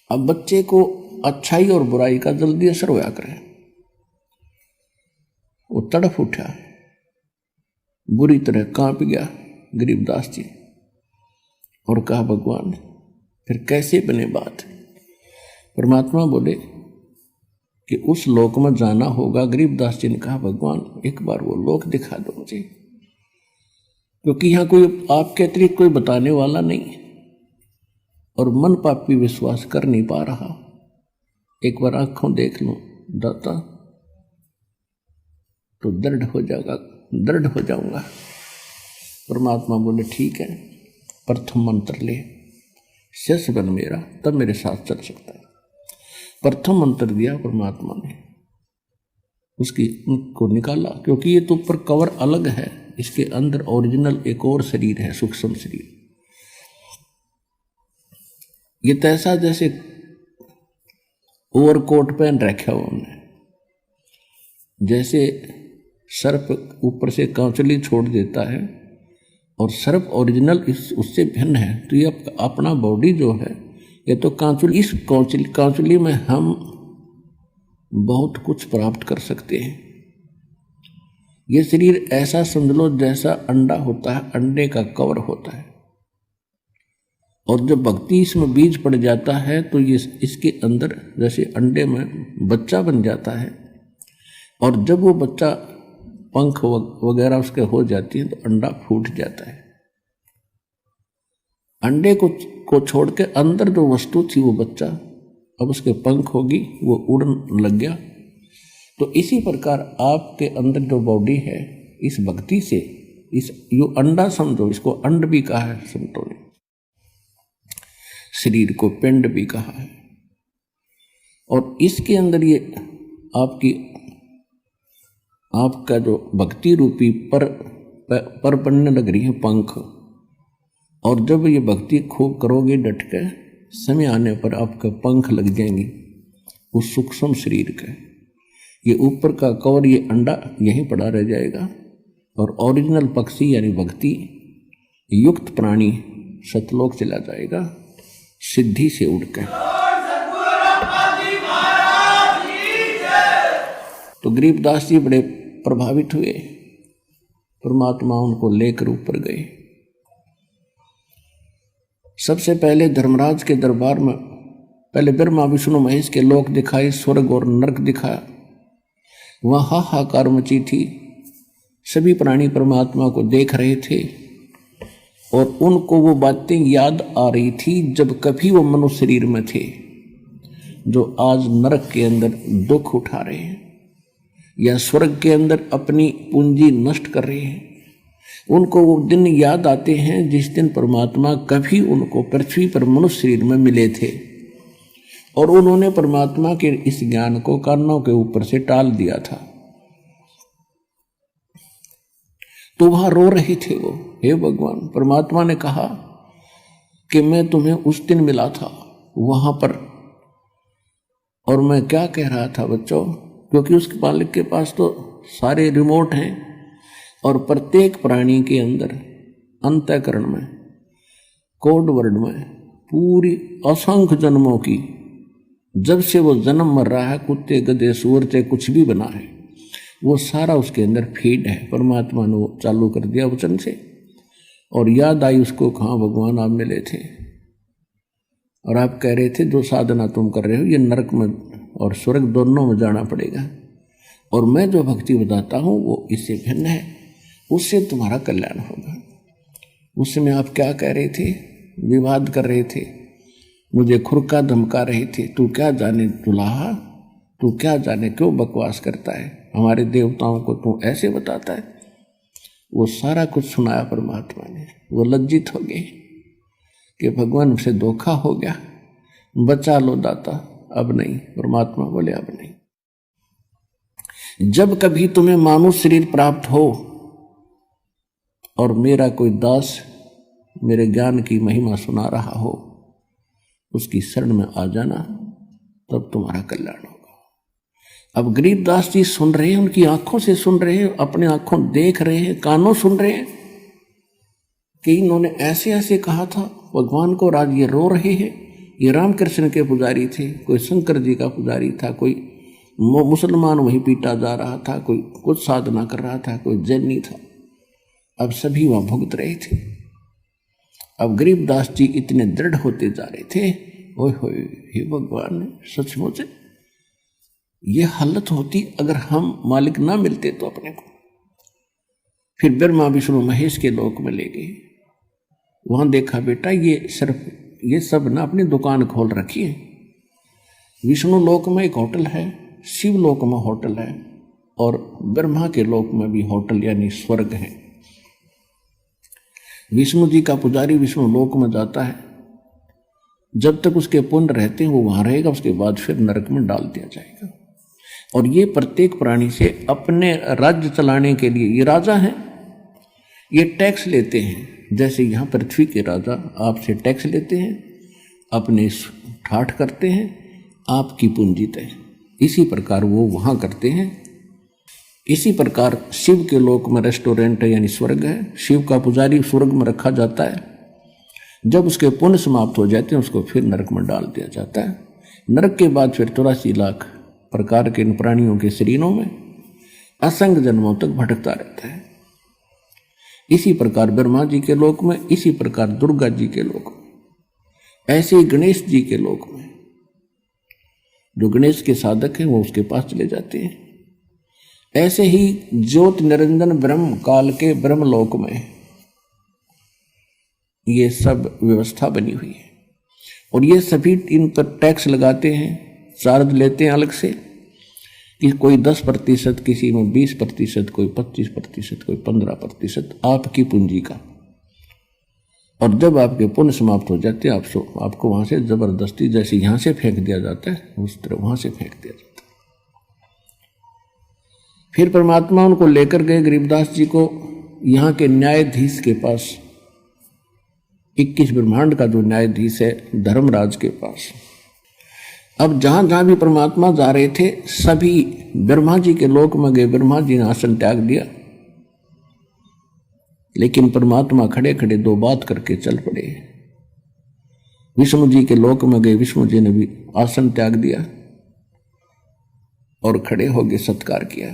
अब बच्चे को अच्छाई और बुराई का जल्दी असर होया करे, वो तड़फ उठा, बुरी तरह कांप गया गरीबदास जी और कहा भगवान फिर कैसे बने बात। परमात्मा बोले कि उस लोक में जाना होगा। गरीबदास जी ने कहा भगवान एक बार वो लोक दिखा दो मुझे, क्योंकि यहाँ कोई आपके अतिरिक्त कोई बताने वाला नहीं और मन पापी विश्वास कर नहीं पा रहा। एक बार आंखों देख लो दाता तो दृढ़ हो जाऊंगा। परमात्मा बोले ठीक है, प्रथम मंत्र ले, शेष बन मेरा, तब मेरे साथ चल सकता है। प्रथम मंत्र दिया परमात्मा ने, उसको निकाला, क्योंकि ये तो ऊपर कवर अलग है, इसके अंदर ओरिजिनल एक और शरीर है, सूक्ष्म शरीर। ये तैसा जैसे ओवरकोट पहन रखा हुआ हमने, जैसे सर्प ऊपर से कांचली छोड़ देता है और सर्प ओरिजिनल उससे भिन्न है। तो ये अपना बॉडी जो है ये तो कांचुली, इस कांचुली में हम बहुत कुछ प्राप्त कर सकते हैं। ये शरीर ऐसा समझ लो जैसा अंडा होता है, अंडे का कवर होता है, और जब भक्ति इसमें बीज पड़ जाता है तो ये इसके अंदर जैसे अंडे में बच्चा बन जाता है, और जब वो बच्चा पंख वगैरह उसके हो जाती है तो अंडा फूट जाता है। अंडे को छोड़ के अंदर जो वस्तु थी वो बच्चा, अब उसके पंख होगी, वो उड़न लग गया। तो इसी प्रकार आपके अंदर जो बॉडी है, इस भक्ति से इस यो अंडा समझो, इसको अंड भी कहा है संतों ने, शरीर को पिंड भी कहा है, और इसके अंदर ये आपका जो भक्ति रूपी पर बनने लग रही है पंख, और जब ये भक्ति खूब करोगे डट के, समय आने पर आपके पंख लग जाएंगे उस सूक्ष्म शरीर के। ये ऊपर का कवर, ये अंडा यहीं पड़ा रह जाएगा, और ओरिजिनल पक्षी यानी भक्ति युक्त प्राणी सतलोक चला जाएगा सिद्धि से उड़ के। तो गरीबदास जी बड़े प्रभावित हुए, परमात्मा उनको लेकर ऊपर गए। सबसे पहले धर्मराज के दरबार में पहले ब्रह्मा विष्णु महेश के लोक दिखाए, स्वर्ग और नरक दिखाया। वहाँ हाहाकार मची थी, सभी प्राणी परमात्मा को देख रहे थे, और उनको वो बातें याद आ रही थी जब कभी वो मनुष्य शरीर में थे, जो आज नरक के अंदर दुख उठा रहे हैं या स्वर्ग के अंदर अपनी पूंजी नष्ट कर रहे हैं। उनको वो दिन याद आते हैं जिस दिन परमात्मा कभी उनको पृथ्वी पर मनुष्य शरीर में मिले थे, और उन्होंने परमात्मा के इस ज्ञान को कानों के ऊपर से टाल दिया था। तो वहां रो रहे थे वो, हे भगवान। परमात्मा ने कहा कि मैं तुम्हें उस दिन मिला था वहां पर, और मैं क्या कह रहा था बच्चों, क्योंकि उसके मालिक के पास तो सारे रिमोट हैं, और प्रत्येक प्राणी के अंदर अंतःकरण में कोड वर्ड में पूरी असंख्य जन्मों की, जब से वो जन्म मर रहा है, कुत्ते गधे सूअर चाहे कुछ भी बना है, वो सारा उसके अंदर फीड है। परमात्मा ने वो चालू कर दिया वचन से, और याद आई उसको, कहाँ भगवान आप मिले थे और आप कह रहे थे जो साधना तुम कर रहे हो ये नरक में और स्वर्ग दोनों में जाना पड़ेगा, और मैं जो भक्ति बताता हूँ वो इससे भिन्न है, उससे तुम्हारा कल्याण होगा। उस समय आप क्या कह रहे थे, विवाद कर रहे थे, मुझे खुरका धमका रहे थे, तू क्या जाने दुल्हा, तू क्या जाने क्यों बकवास करता है, हमारे देवताओं को तू ऐसे बताता है। वो सारा कुछ सुनाया परमात्मा ने। वो लज्जित हो गए कि भगवान से धोखा हो गया, बचा लो दाता, अब नहीं। परमात्मा बोले अब नहीं। जब कभी तुम्हें मानुष शरीर प्राप्त हो और मेरा कोई दास मेरे ज्ञान की महिमा सुना रहा हो, उसकी शरण में आ जाना, तब तुम्हारा कल्याण होगा। अब गरीबदास जी सुन रहे हैं, उनकी आंखों से सुन रहे हैं, अपने आंखों देख रहे हैं, कानों सुन रहे हैं कि इन्होंने ऐसे ऐसे कहा था भगवान को, और आज ये रो रहे हैं ये रामकृष्ण के पुजारी थे, कोई शंकर जी का पुजारी था, कोई मुसलमान वहीं पीटा जा रहा था, कोई कुछ साधना कर रहा था, कोई जैनी था। अब सभी वहां भुगत रहे थे। अब गरीबदास जी इतने दृढ़ होते जा रहे थे। ओए होए, हे भगवान, सचमुच ये हालत होती अगर हम मालिक ना मिलते तो अपने को। फिर ब्रह्मा विष्णु महेश के लोक में ले गए। वहां देखा बेटा ये सब ना अपनी दुकान खोल रखी है। विष्णु लोक में एक होटल है, शिव लोक में होटल है, और ब्रह्मा के लोक में भी होटल यानी स्वर्ग है। विष्णु जी का पुजारी विष्णु लोक में जाता है, जब तक उसके पुण्य रहते हैं वो वहां रहेगा, उसके बाद फिर नरक में डाल दिया जाएगा। और ये प्रत्येक प्राणी से अपने राज्य चलाने के लिए, ये राजा हैं, ये टैक्स लेते हैं। जैसे यहाँ पृथ्वी के राजा आपसे टैक्स लेते हैं, अपने ठाठ करते हैं, आपकी पूंजी तय। इसी प्रकार वो वहाँ करते हैं। इसी प्रकार शिव के लोक में रेस्टोरेंट है यानी स्वर्ग है। शिव का पुजारी स्वर्ग में रखा जाता है। जब उसके पुण्य समाप्त हो जाते हैं उसको फिर नरक में डाल दिया जाता है। नरक के बाद फिर 84 लाख प्रकार के इन प्राणियों के शरीरों में असंख्य जन्मों तक भटकता रहता है। इसी प्रकार ब्रह्मा जी के लोक में, इसी प्रकार दुर्गा जी के लोक में, ऐसे ही गणेश जी के लोक में जो गणेश के साधक हैं वो उसके पास चले जाते हैं। ऐसे ही ज्योत निरंजन ब्रह्म काल के ब्रह्म लोक में ये सब व्यवस्था बनी हुई है। और ये सभी इन पर टैक्स लगाते हैं, चार्ज लेते हैं अलग से, कि कोई 10%, किसी में 20%, कोई 25%, कोई 15% आपकी पूंजी का। और जब आपके पुण्य समाप्त हो जाते हैं आपको वहां से जबरदस्ती, जैसे यहां से फेंक दिया जाता है उस तरह वहां से फेंक दिया जाता है। फिर परमात्मा उनको लेकर गए गरीबदास जी को यहाँ के न्यायाधीश के पास, 21 ब्रह्मांड का जो न्यायाधीश है धर्मराज के पास। अब जहां जहां भी परमात्मा जा रहे थे सभी ब्रह्मा जी के लोक में गए। ब्रह्मा जी ने आसन त्याग दिया, लेकिन परमात्मा खड़े खड़े 2 बात करके चल पड़े। विष्णु जी के लोक में गए, विष्णु जी ने भी आसन त्याग दिया और खड़े होकर सत्कार किया।